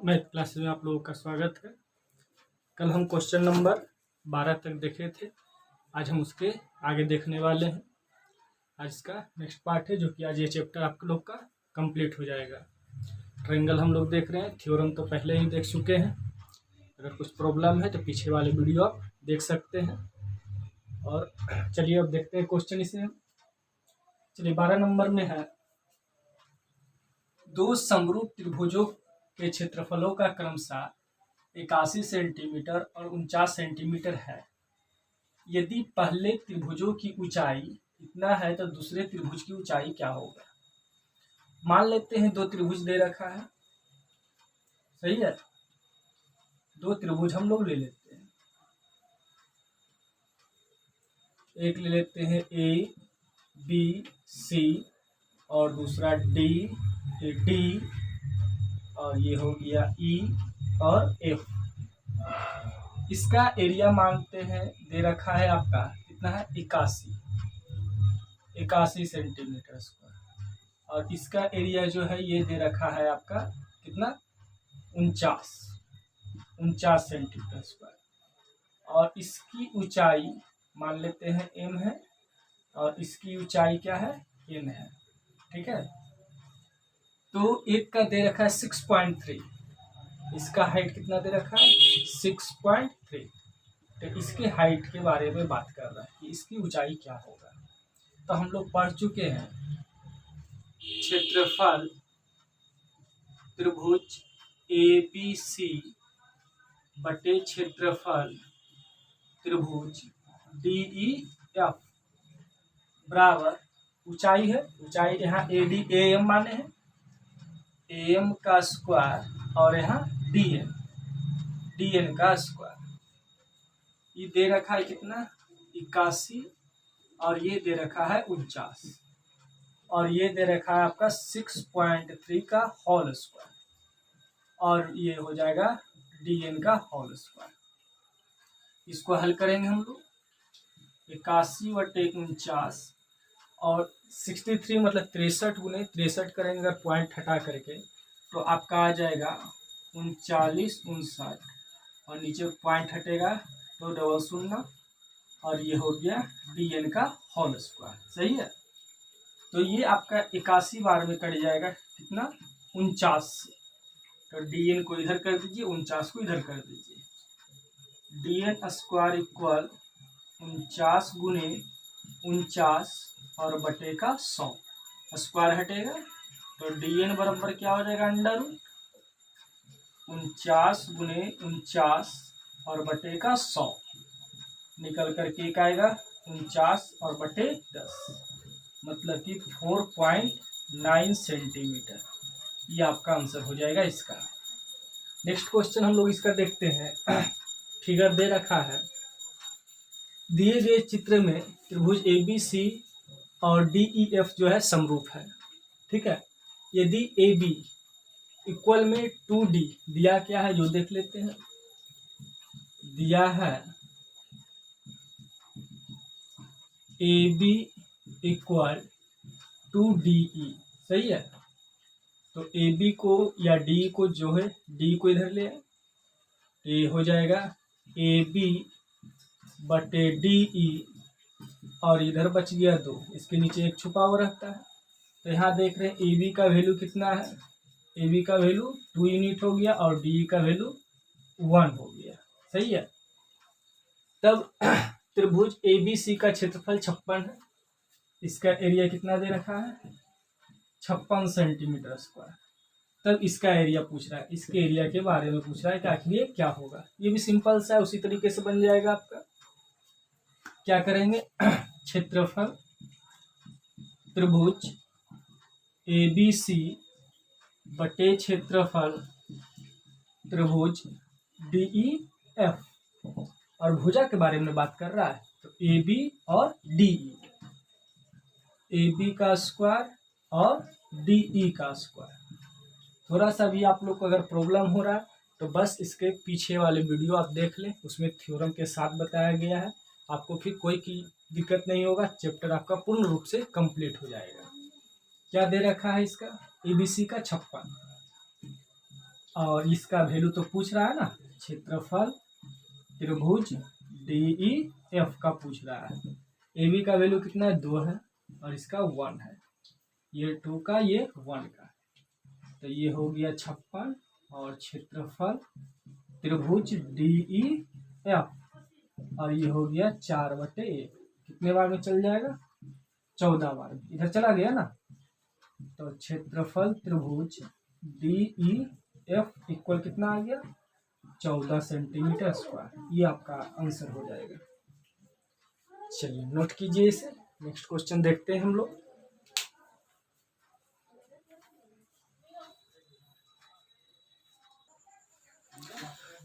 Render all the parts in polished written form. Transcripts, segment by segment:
Math class में आप लोगों का स्वागत है। कल हम क्वेश्चन नंबर 12 तक देखे थे। आज हम उसके आगे देखने वाले हैं। आज इसका नेक्स्ट पार्ट है, जो कि आज ये चैप्टर आप लोग का कंप्लीट हो जाएगा। ट्रायंगल हम लोग देख रहे हैं, थ्योरम तो पहले ही देख चुके हैं। अगर कुछ प्रॉब्लम है तो पीछे वाले वीडियो आप देख सकते हैं। और चलिए अब देखते हैं क्वेश्चन इसे। चलिए 12 नंबर में है, दो समरूप त्रिभुजों के क्षेत्रफलों का क्रमशः 81 सेंटीमीटर और 49 सेंटीमीटर है। यदि पहले त्रिभुजों की ऊंचाई इतना है तो दूसरे त्रिभुज की ऊंचाई क्या होगा। मान लेते हैं दो त्रिभुज दे रखा है, सही है। दो त्रिभुज हम लोग ले लेते हैं, एक ले लेते हैं ए बी सी और दूसरा डी डी और ये हो गया ई और एफ। इसका एरिया मानते हैं, दे रखा है आपका कितना है 81 सेंटीमीटर स्क्वायर। और इसका एरिया जो है ये दे रखा है आपका कितना 49 सेंटीमीटर स्क्वायर। और इसकी ऊंचाई मान लेते हैं m है और इसकी ऊंचाई क्या है n है, ठीक है। तो एक का दे रखा है 6.3, इसका हाइट कितना दे रखा है 6.3। तो इसके हाइट के बारे में बात कर रहा है कि इसकी ऊंचाई क्या होगा। तो हम लोग पढ़ चुके हैं, क्षेत्रफल त्रिभुज ABC बटे क्षेत्रफल त्रिभुज DEF बराबर ऊंचाई है। ऊंचाई यहाँ AD AM माने हैं, AM का स्क्वायर और यहाँ DN का स्क्वायर। ये दे रखा है कितना 81 और ये दे रखा है 49 और ये दे रखा है आपका 6.3 का होल स्क्वायर और ये हो जाएगा DN का होल स्क्वायर। इसको हल करेंगे हम लोग, 81 बटे 49 और 63 मतलब 63 गुने 63 करेंगे अगर पॉइंट हटा करके तो आपका आ जाएगा 39 59 और नीचे पॉइंट हटेगा तो 00 और ये हो गया DN का होल स्क्वायर, सही है। तो ये आपका 81 बार में कट जाएगा कितना 49। तो DN को इधर कर दीजिए, 49 को इधर कर दीजिए। DN स्क्वायर इक्वल 49 गुने 49 और बटे का 100, स्क्वायर हटेगा तो DN बराबर क्या हो जाएगा अंडर 49 गुने 49 और बटे का 100 निकल करके एक आएगा 49 और बटे 10 मतलब कि 4.9 सेंटीमीटर। ये आपका आंसर हो जाएगा इसका। नेक्स्ट क्वेश्चन हम लोग इसका देखते हैं। फिगर दे रखा है, दिए गए चित्र में त्रिभुज ABC और DEF जो है समरूप है, ठीक है। यदि AB इक्वल में 2D दिया क्या है जो देख लेते हैं। दिया है AB इक्वल 2DE, सही है। तो AB को या D को जो है D को इधर ले आए, ये हो जाएगा AB बटे DE और इधर बच गया 2, इसके नीचे एक छुपा हुआ रहता है। तो यहाँ देख रहे हैं AB का वैल्यू कितना है, AB का वैल्यू 2 यूनिट हो गया और DE का वैल्यू 1 हो गया, सही है। तब त्रिभुज ABC का क्षेत्रफल 56 है, इसका एरिया कितना दे रखा है 56 सेंटीमीटर स्क्वायर। तब इसका एरिया पूछ रहा है, इसके एरिया के बारे में पूछ रहा है कि आखिर ये क्या होगा। ये भी सिंपल सा है, उसी तरीके से बन जाएगा आपका। क्या करेंगे, क्षेत्रफल त्रिभुज ABC बटे क्षेत्रफल त्रिभुज DEF और भुजा के बारे में बात कर रहा है तो AB और DE, AB का स्क्वायर और DE का स्क्वायर। थोड़ा सा भी आप लोग को अगर प्रॉब्लम हो रहा है तो बस इसके पीछे वाले वीडियो आप देख लें, उसमें थ्योरम के साथ बताया गया है। आपको फिर कोई की दिक्कत नहीं होगा, चैप्टर आपका पूर्ण रूप से कंप्लीट हो जाएगा। क्या दे रखा है इसका ABC का 56 और इसका वैल्यू तो पूछ रहा है ना, क्षेत्रफल त्रिभुज DEF का पूछ रहा है। AB का वैल्यू कितना है, 2 है और इसका 1 है, ये 2 का ये 1 का, तो ये हो गया 56 और क्षेत्रफल त्रिभुज DEF और ये हो गया 4/1। कितने बार में चल जाएगा, 14 बार में, इधर चला गया ना। तो क्षेत्रफल त्रिभुज DEF इक्वल कितना आ गया, 14 सेंटीमीटर स्क्वायर। ये आपका आंसर हो जाएगा। चलिए नोट कीजिए इसे। नेक्स्ट क्वेश्चन देखते हैं हम लोग।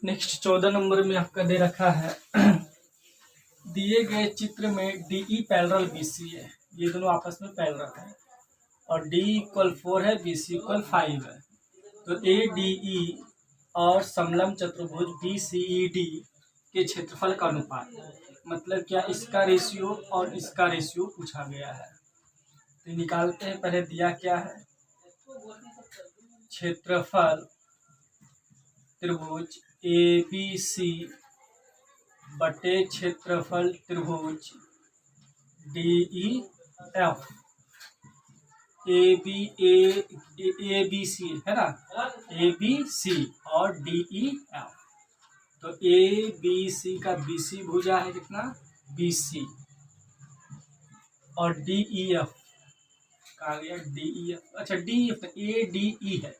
नेक्स्ट 14 नंबर में आपका दे रखा है दिए गए चित्र में DE पैरेलल BC है, ये दोनों आपस में पैरेलल है और D इक्वल 4 है, BC इक्वल 5 है। तो ADE और समलंब चतुर्भुज BCED के क्षेत्रफल का अनुपात, मतलब क्या इसका रेशियो और इसका रेशियो पूछा गया है। तो निकालते हैं। पहले दिया क्या है, क्षेत्रफल त्रिभुज ABC बटे क्षेत्रफल त्रिभुज DEF ABC है ना, ABC और DEF। तो ABC का BC भुजा है कितना, BC, और DEF कहा गया DEF, अच्छा DEF ADE है,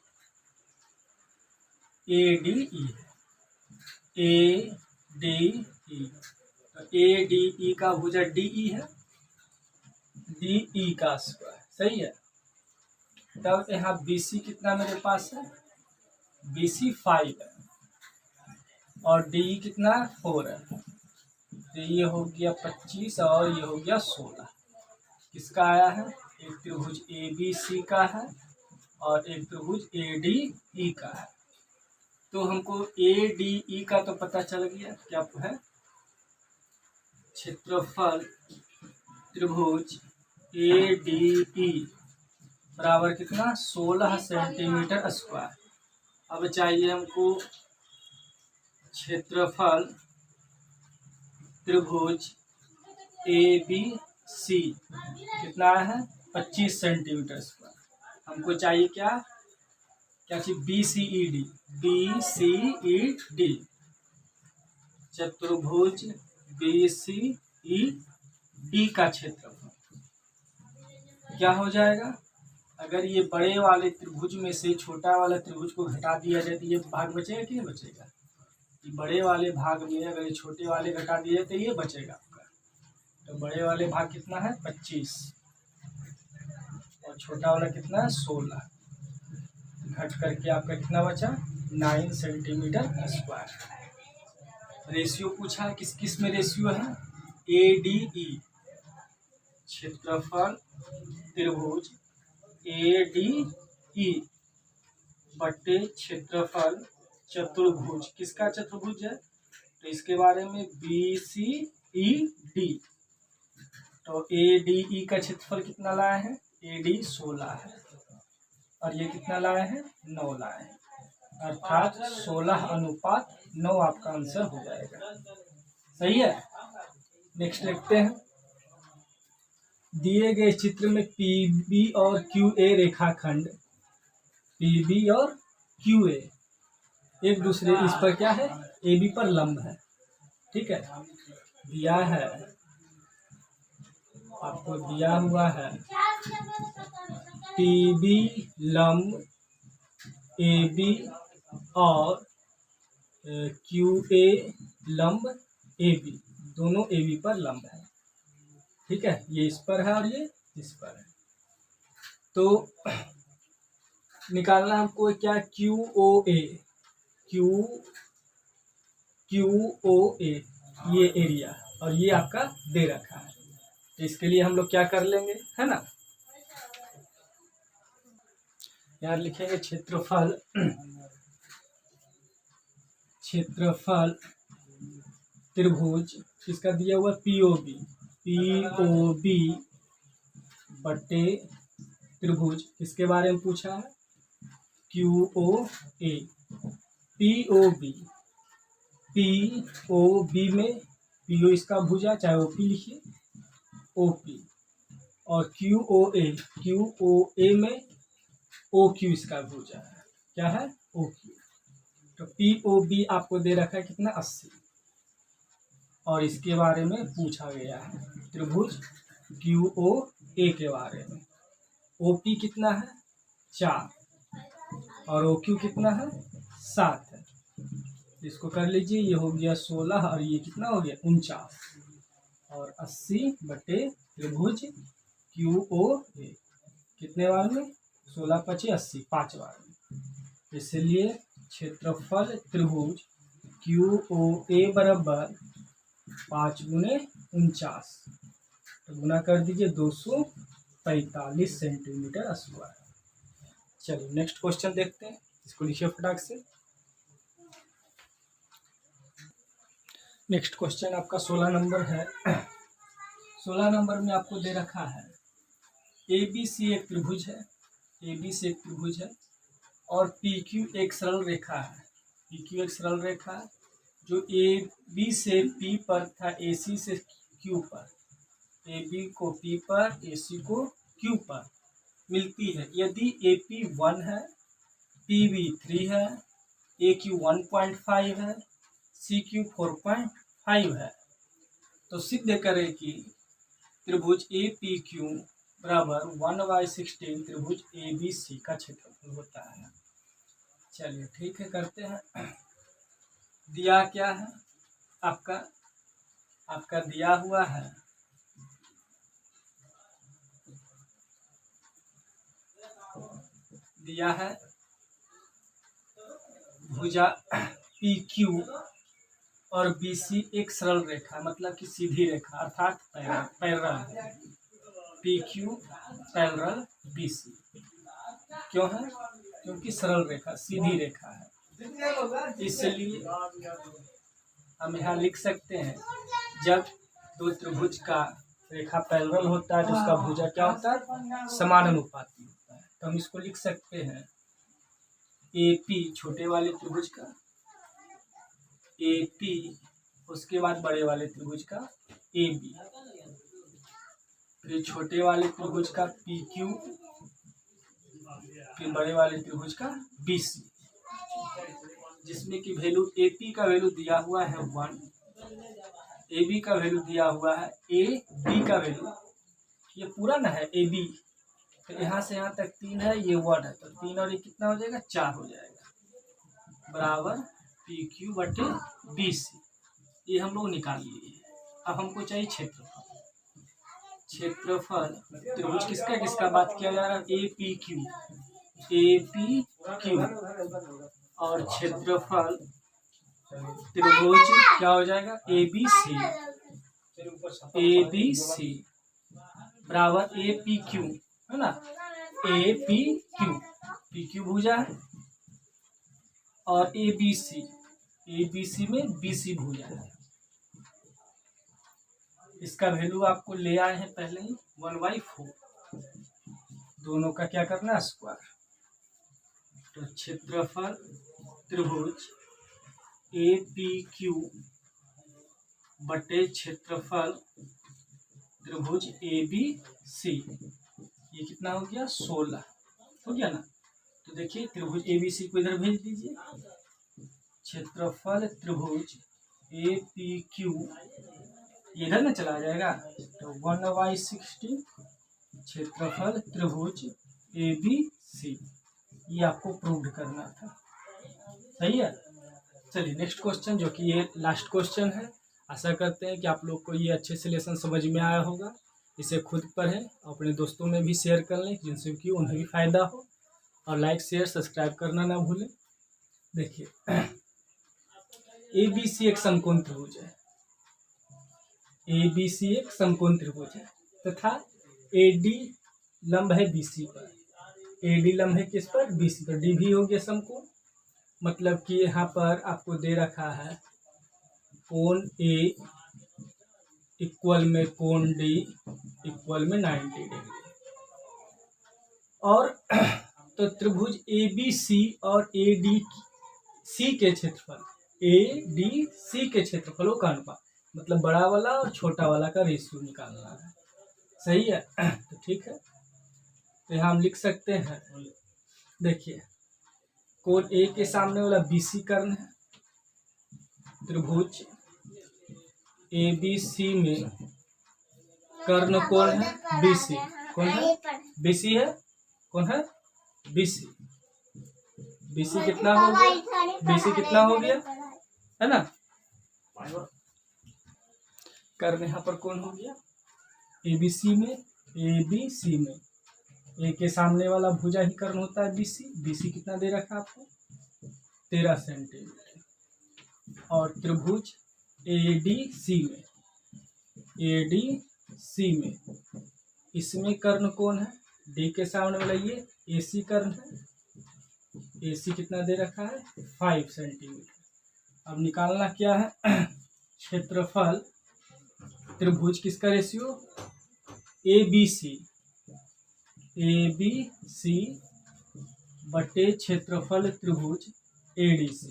ADE तो ADE का भुजा DE है, DE का स्क्वायर, सही है। तब यहाँ BC कितना मेरे पास है, BC 5 है और DE कितना 4 है, तो ये हो गया 25 और ये हो गया 16। किसका आया है, एक त्रिभुज ABC का है और एक त्रिभुज ADE का है। तो हमको ADE का तो पता चल गया, क्या है, क्षेत्रफल त्रिभुज ADE बराबर कितना, 16 सेंटीमीटर स्क्वायर। अब चाहिए हमको क्षेत्रफल त्रिभुज ABC, कितना है, 25 सेंटीमीटर स्क्वायर। हमको चाहिए क्या, क्या चाहिए, BCED चतुर्भुज BCED का क्षेत्रफल क्या हो जाएगा। अगर ये बड़े वाले त्रिभुज में से छोटा वाला त्रिभुज को घटा दिया जाए तो ये भाग बचेगा कि नहीं बचेगा, ये बड़े वाले भाग में अगर ये छोटे वाले घटा दिए तो ये बचेगा आपका। तो बड़े वाले भाग कितना है, 25 और छोटा वाला कितना है, 16, घट करके आपका कितना बचा, 9 सेंटीमीटर स्क्वायर। रेशियो पूछा है, किस किस में रेशियो है, ADE क्षेत्रफल त्रिभुज ADE बटे क्षेत्रफल चतुर्भुज, किसका चतुर्भुज है, तो इसके बारे में BCED। तो ADE का क्षेत्रफल कितना लाया है, AD 16 है और ये कितना लाए हैं, 9 लाए हैं, अर्थात 16:9 आपका आंसर हो जाएगा। सही है। नेक्स्ट लिखते हैं, दिए गए चित्र में PB और QA रेखाखंड, PB और QA एक दूसरे इस पर क्या है, AB पर लंब है, ठीक है। दिया है आपको, दिया हुआ है PB लंब AB और QA लंब AB, दोनों AB पर लंब है, ठीक है। ये इस पर है और ये इस पर है। तो निकालना हमको क्या, QOA ये एरिया और ये आपका दे रखा है। तो इसके लिए हम लोग क्या कर लेंगे, है ना, यार लिखेंगे क्षेत्रफल त्रिभुज, किसका दिया हुआ, POB बटे त्रिभुज, किसके बारे में पूछा है, QOA POB, POB में PO इसका भुजा, चाहे OP लिखिए, OP, और QOA में OQ इसका भुजा है, क्या है, OQ। तो POB आपको दे रखा है कितना, 80, और इसके बारे में पूछा गया है त्रिभुज QOA के बारे में। OP कितना है, 4, और OQ कितना है, 7 है। इसको कर लीजिए, ये हो गया 16 और ये कितना हो गया, 49, और 80 बटे त्रिभुज QOA कितने बार में, 16 25 80, 5 बार में। इसलिए क्षेत्रफल त्रिभुज QOA बराबर 5 गुने 49, तो गुना कर दीजिए 245 सेंटीमीटर स्क्वायर। चलिए नेक्स्ट क्वेश्चन देखते हैं, इसको लिखिए फटाक से। नेक्स्ट क्वेश्चन आपका 16 नंबर है। 16 नंबर में आपको दे रखा है ABC एक त्रिभुज है, ABC एक त्रिभुज है, और PQ एक सरल रेखा है। PQ एक सरल रेखा है जो AB से P पर तथा AC से Q पर, AB को P पर, AC को Q पर मिलती है। यदि AP 1 है, PB 3 है, AQ 1.5 है, CQ 4.5 है, तो सिद्ध करें कि त्रिभुज APQ बराबर 1/16 त्रिभुज ABC का क्षेत्रफल होता है। चलिए ठीक है, करते हैं। दिया क्या है आपका दिया हुआ है भुजा PQ और BC एक सरल रेखा, मतलब कि सीधी रेखा, अर्थात पैरेलल। PQ पैरेलल BC क्यों है, क्योंकि सरल रेखा, सीधी रेखा है। इसलिए हम यहाँ लिख सकते हैं, जब दो त्रिभुज का रेखा पैरेलल होता है तो उसका भुजा क्या होता है, समानुपाती होता है। तो हम इसको लिख सकते हैं AP छोटे वाले त्रिभुज का AP, उसके बाद बड़े वाले त्रिभुज का AB, फिर छोटे वाले त्रिभुज का PQ, फिर बड़े वाले त्रिभुज का BC, जिसमें कि वैल्यू AP का वैल्यू दिया हुआ है 1, AB का वैल्यू दिया हुआ है, AB का वैल्यू, ये पूरा ना है AB, तो यहाँ से यहाँ तक 3 है, ये 1 है, तो 3 और ये कितना हो जाएगा, 4 हो जाएगा, बराबर PQ बटे BC। ये हम लोग निकाल लिए। अब हमको चाहिए क्षेत्रफल। क्षेत्रफल त्रिभुज किसका किसका बात किया जा रहा है, APQ और क्षेत्रफल त्रिभुज क्या हो जाएगा, ABC बराबर APQ है ना, APQ, PQ भुजा है, और ABC में BC भुजा है। इसका वैल्यू आपको ले आए हैं पहले ही, 1/4, दोनों का क्या करना है, स्क्वायर। तो क्षेत्रफल त्रिभुज APQ बटे क्षेत्रफल त्रिभुज ABC, ये कितना हो गया, 16 हो गया ना। तो देखिए त्रिभुज ABC को इधर भेज दीजिए, क्षेत्रफल त्रिभुज APQ इधर में चला जाएगा, तो 1/16 क्षेत्रफल त्रिभुज ABC, ये आपको प्रूव करना था, सही है। चलिए नेक्स्ट क्वेश्चन, जो कि ये लास्ट क्वेश्चन है। आशा करते हैं कि आप लोग को ये अच्छे से लेसन समझ में आया होगा। इसे खुद पढ़ें, अपने दोस्तों में भी शेयर कर लें, जिनसे कि उन्हें भी फायदा हो, और लाइक शेयर सब्सक्राइब करना ना भूलें। देखिए ABC एक समकोण त्रिभुज है, ABC एक समकोण त्रिभुज है, तथा AD लंब है BC पर, AD लंब है किस पर, BC पर, D भी हो गया समकोण। मतलब कि यहाँ पर आपको दे रखा है कोण A इक्वल में कोण D इक्वल में 90 डिग्री, और तो त्रिभुज ABC और AD सी के क्षेत्रफल, ए डी सी के क्षेत्रफलों का अनुपात, मतलब बड़ा वाला और छोटा वाला का रेशियो निकालना है। सही है। तो ठीक है, तो यहाँ हम लिख सकते हैं, देखिए कोण ए के सामने वाला BC कर्ण है, त्रिभुज ABC में कर्ण कौन है? BC। कौन है? BC है। कौन है? BC। BC कितना हो गया? BC कितना हो गया, है ना? कर्ण यहाँ पर कौन हो गया? ABC में ए के सामने वाला भुजा ही कर्ण होता है BC। BC कितना दे रखा है आपको? 13 सेंटीमीटर। और त्रिभुज ADC में इसमें कर्ण कौन है? D के सामने वाला ये AC कर्ण है। AC कितना दे रखा है? 5 सेंटीमीटर। अब निकालना क्या है? क्षेत्रफल त्रिभुज किसका रेशियो? ABC बटे क्षेत्रफल त्रिभुज ADC।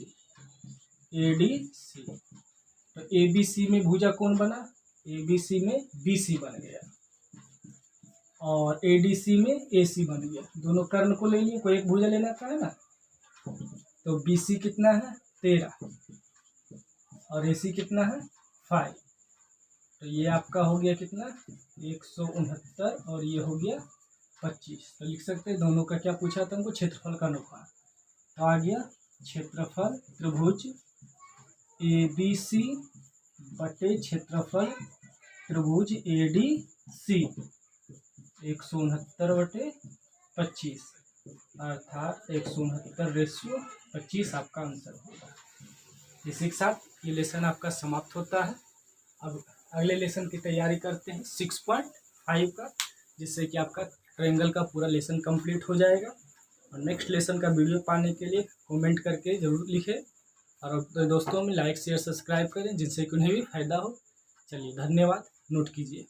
तो ABC में भुजा कौन बना? ABC में BC बन गया और ADC में AC बन गया। दोनों कर्ण को ले लिए, कोई एक भुजा लेना था, है ना? तो BC कितना है? 13 और AC कितना है? 5। तो ये आपका हो गया कितना? 169 और ये हो गया 25। तो लिख सकते हैं दोनों का क्या पूछा था हमको? क्षेत्रफल का अनुपात। तो आ गया क्षेत्रफल त्रिभुज ABC बटे क्षेत्रफल त्रिभुज ADC 169 बटे 25, अर्थात 169 रेशियो 25 आपका आंसर होगा। इसी के साथ ये लेसन आपका समाप्त होता है। अब अगले लेसन की तैयारी करते हैं 6.5 का, जिससे कि आपका ट्रायंगल का पूरा लेसन कंप्लीट हो जाएगा। और नेक्स्ट लेसन का वीडियो पाने के लिए कमेंट करके ज़रूर लिखें और अपने दोस्तों में लाइक शेयर सब्सक्राइब करें, जिनसे कि उन्हें भी फायदा हो। चलिए, धन्यवाद। नोट कीजिए।